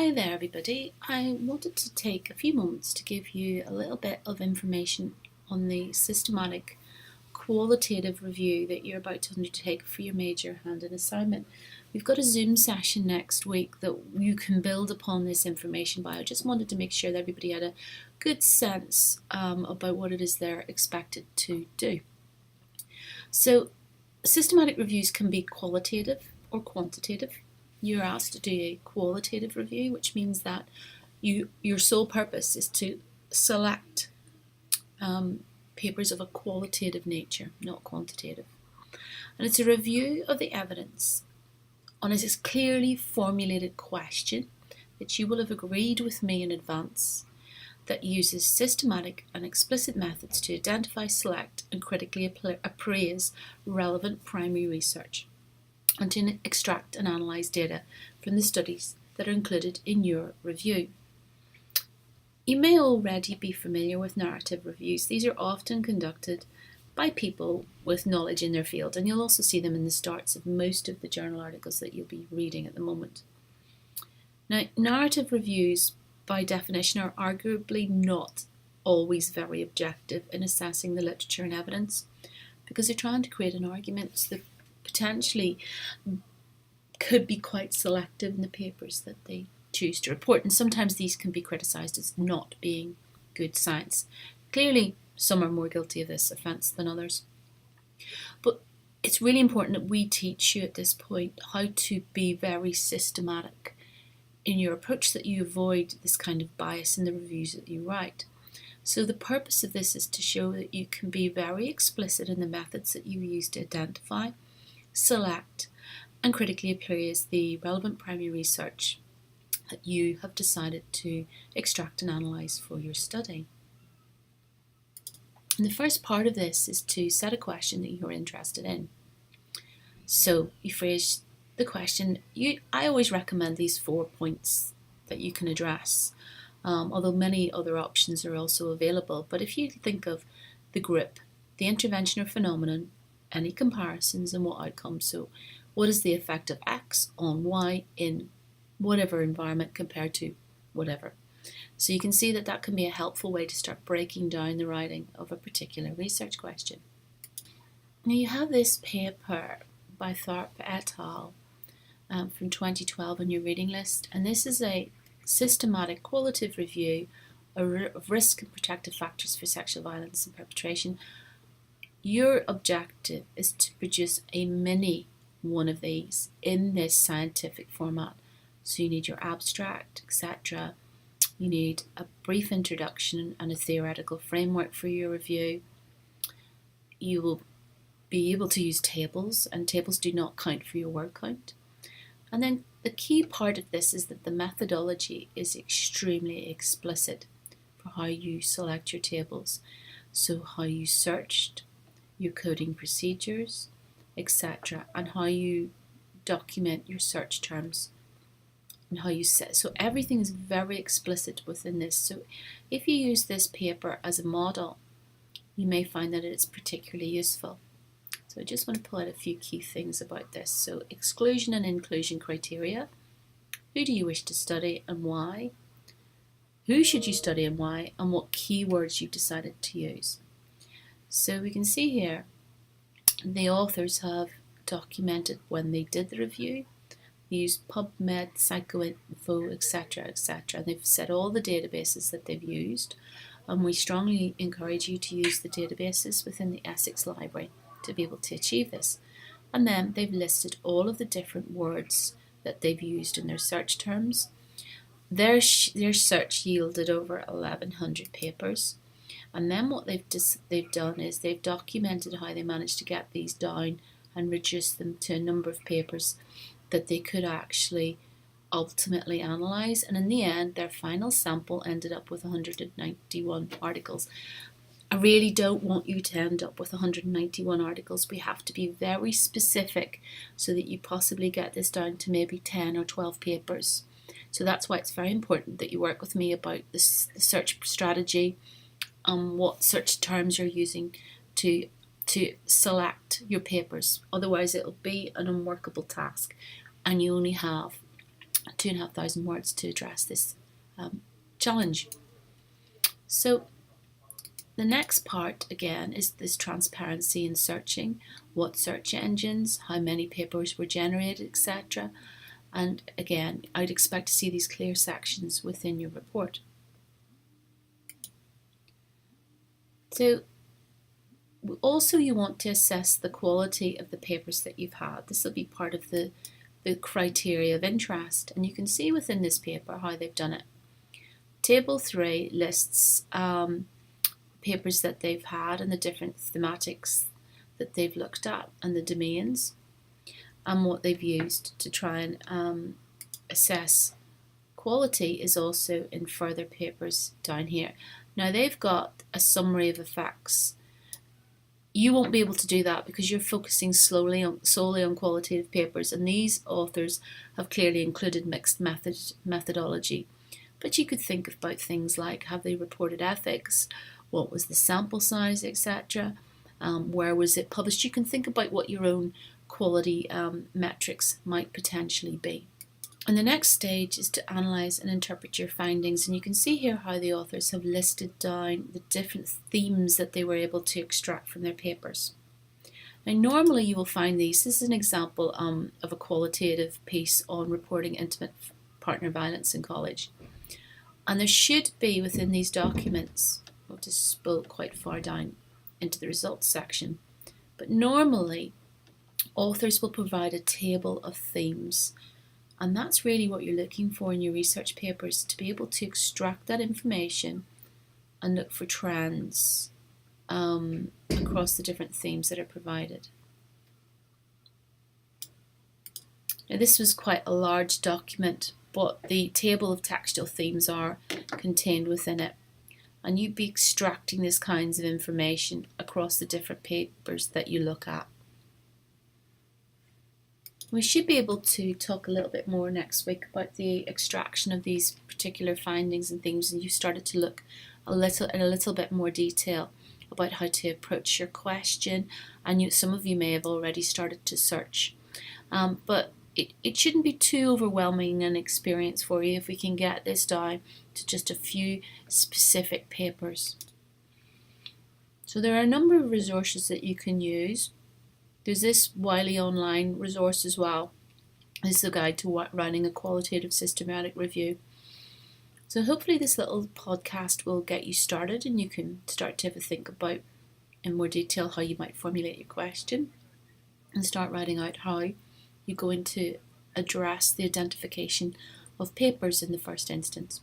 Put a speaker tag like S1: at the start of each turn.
S1: Hi there everybody. I wanted to take a few moments to give you a little bit of information on the systematic qualitative review that you're about to undertake for your major hand-in assignment. We've got a Zoom session next week that you can build upon this information by. I just wanted to make sure that everybody had a good sense about what it is they're expected to do. So systematic reviews can be qualitative or quantitative. You're asked to do a qualitative review, which means that your sole purpose is to select papers of a qualitative nature, not quantitative. And it's a review of the evidence on a clearly formulated question that you will have agreed with me in advance that uses systematic and explicit methods to identify, select, and critically appraise relevant primary research, and to extract and analyse data from the studies that are included in your review. You may already be familiar with narrative reviews. These are often conducted by people with knowledge in their field, and you'll also see them in the starts of most of the journal articles that you'll be reading at the moment. Now, narrative reviews, by definition, are arguably not always very objective in assessing the literature and evidence, because they're trying to create an argument that potentially could be quite selective in the papers that they choose to report, and sometimes these can be criticised as not being good science. Clearly, some are more guilty of this offence than others. But it's really important that we teach you at this point how to be very systematic in your approach, that you avoid this kind of bias in the reviews that you write. So the purpose of this is to show that you can be very explicit in the methods that you use to identify, select, and critically appraise the relevant primary research that you have decided to extract and analyse for your study. And the first part of this is to set a question that you're interested in. So you phrase the question. I always recommend these 4 points that you can address, although many other options are also available. But if you think of the group, the intervention or phenomenon, any comparisons and what outcomes. So what is the effect of X on Y in whatever environment compared to whatever? So you can see that that can be a helpful way to start breaking down the writing of a particular research question. Now you have this paper by Tharp et al. From 2012 on your reading list, and this is a systematic qualitative review of risk and protective factors for sexual violence and perpetration. Your objective is to produce a mini one of these in this scientific format. So you need your abstract, etc. You need a brief introduction and a theoretical framework for your review. You will be able to use tables, and tables do not count for your word count. And then the key part of this is that the methodology is extremely explicit for how you select your tables. So how you searched, your coding procedures, etc., and how you document your search terms and how you set. So everything is very explicit within this. So if you use this paper as a model, you may find that it's particularly useful. So I just want to pull out a few key things about this. So exclusion and inclusion criteria. Who do you wish to study and why? Who should you study and why? And what keywords you've decided to use. So we can see here the authors have documented when they did the review. They used PubMed, PsychoInfo, etc., etc. They've set all the databases that they've used, and we strongly encourage you to use the databases within the Essex Library to be able to achieve this. And then they've listed all of the different words that they've used in their search terms. Their search yielded over 1,100 papers. And then what they've done is they've documented how they managed to get these down and reduce them to a number of papers that they could actually ultimately analyse. And in the end, their final sample ended up with 191 articles. I really don't want you to end up with 191 articles. We have to be very specific so that you possibly get this down to maybe 10 or 12 papers. So that's why it's very important that you work with me about the search strategy, what search terms you're using to select your papers. Otherwise it'll be an unworkable task and you only have 2,500 words to address this challenge. So the next part, again, is this transparency in searching. What search engines, how many papers were generated, etc. And again, I'd expect to see these clear sections within your report. So also you want to assess the quality of the papers that you've had. This will be part of the criteria of interest, and you can see within this paper how they've done it. Table 3 lists papers that they've had and the different thematics that they've looked at and the domains and what they've used to try and assess quality is also in further papers down here. Now they've got a summary of effects. You won't be able to do that because you're focusing solely on qualitative papers, and these authors have clearly included mixed methodology. But you could think about things like, have they reported ethics? What was the sample size, etc.? Where was it published? You can think about what your own quality metrics might potentially be. And the next stage is to analyse and interpret your findings, and you can see here how the authors have listed down the different themes that they were able to extract from their papers. Now normally you will find these. This is an example of a qualitative piece on reporting intimate partner violence in college. And there should be within these documents, I'll just scroll quite far down into the results section, but normally authors will provide a table of themes, and that's really what you're looking for in your research papers, to be able to extract that information and look for trends across the different themes that are provided. Now this was quite a large document, but the table of textual themes are contained within it, and you'd be extracting these kinds of information across the different papers that you look at. We should be able to talk a little bit more next week about the extraction of these particular findings and themes, and you started to look in a little bit more detail about how to approach your question, and some of you may have already started to search. But it shouldn't be too overwhelming an experience for you if we can get this down to just a few specific papers. So there are a number of resources that you can use. There's this Wiley online resource as well. This is a guide to running a qualitative systematic review. So hopefully this little podcast will get you started, and you can start to have a think about in more detail how you might formulate your question and start writing out how you're going to address the identification of papers in the first instance.